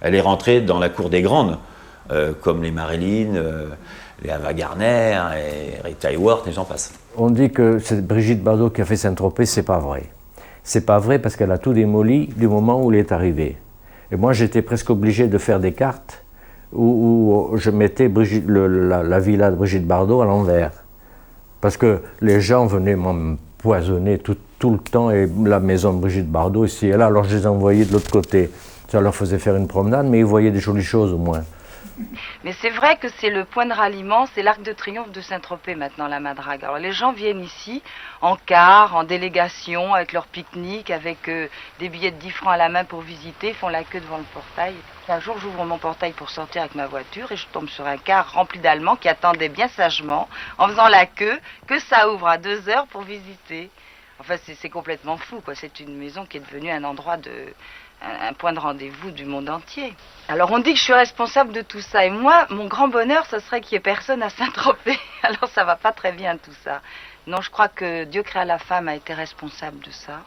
Elle est rentrée dans la cour des grandes, comme les Marilyn, les Ava Gardner, et Rita Hayworth, et j'en passe. On dit que c'est Brigitte Bardot qui a fait Saint-Tropez, c'est pas vrai. C'est pas vrai parce qu'elle a tout démoli du moment où elle est arrivée. Et moi, j'étais presque obligé de faire des cartes où je mettais la villa de Brigitte Bardot à l'envers. Parce que les gens venaient m'empoisonner tout le temps, et la maison de Brigitte Bardot ici et là, alors je les envoyais de l'autre côté. Ça leur faisait faire une promenade, mais ils voyaient des jolies choses au moins. Mais c'est vrai que c'est le point de ralliement, c'est l'Arc de Triomphe de Saint-Tropez maintenant, la Madrague. Alors les gens viennent ici en car, en délégation, avec leur pique-nique, avec des billets de 10 francs à la main pour visiter, font la queue devant le portail. Un jour, j'ouvre mon portail pour sortir avec ma voiture et je tombe sur un car rempli d'Allemands qui attendaient bien sagement, en faisant la queue, que ça ouvre à 2 heures pour visiter. Enfin, c'est complètement fou, quoi. C'est une maison qui est devenue un endroit un point de rendez-vous du monde entier. Alors on dit que je suis responsable de tout ça, et moi, mon grand bonheur, ce serait qu'il n'y ait personne à Saint-Tropez. Alors ça va pas très bien tout ça. Non, je crois que Dieu créa la femme a été responsable de ça.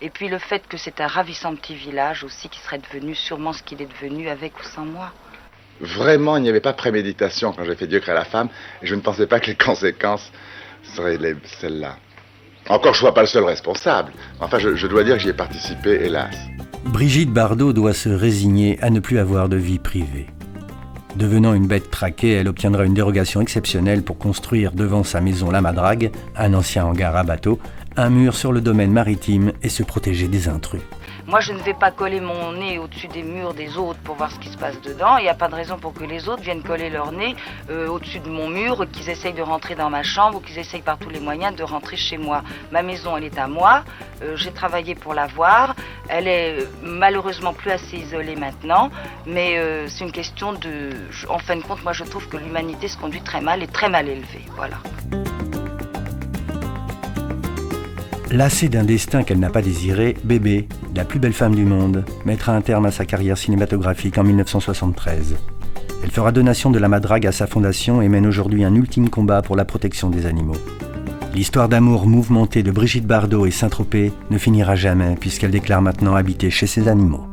Et puis le fait que c'est un ravissant petit village aussi, qui serait devenu sûrement ce qu'il est devenu avec ou sans moi. Vraiment, il n'y avait pas préméditation quand j'ai fait Dieu créa la femme, et je ne pensais pas que les conséquences seraient celles-là. Encore que je ne sois pas le seul responsable. Enfin, je dois dire que j'y ai participé, hélas. Brigitte Bardot doit se résigner à ne plus avoir de vie privée. Devenant une bête traquée, elle obtiendra une dérogation exceptionnelle pour construire devant sa maison La Madrague, un ancien hangar à bateaux, un mur sur le domaine maritime et se protéger des intrus. Moi, je ne vais pas coller mon nez au-dessus des murs des autres pour voir ce qui se passe dedans. Il n'y a pas de raison pour que les autres viennent coller leur nez au-dessus de mon mur, qu'ils essayent de rentrer dans ma chambre ou qu'ils essayent par tous les moyens de rentrer chez moi. Ma maison, elle est à moi. J'ai travaillé pour l'avoir. Elle est malheureusement plus assez isolée maintenant. Mais c'est une question de... En fin de compte, moi, je trouve que l'humanité se conduit très mal et très mal élevée. Voilà. Lassée d'un destin qu'elle n'a pas désiré, Bébé, la plus belle femme du monde, mettra un terme à sa carrière cinématographique en 1973. Elle fera donation de La Madrague à sa fondation et mène aujourd'hui un ultime combat pour la protection des animaux. L'histoire d'amour mouvementée de Brigitte Bardot et Saint-Tropez ne finira jamais puisqu'elle déclare maintenant habiter chez ses animaux.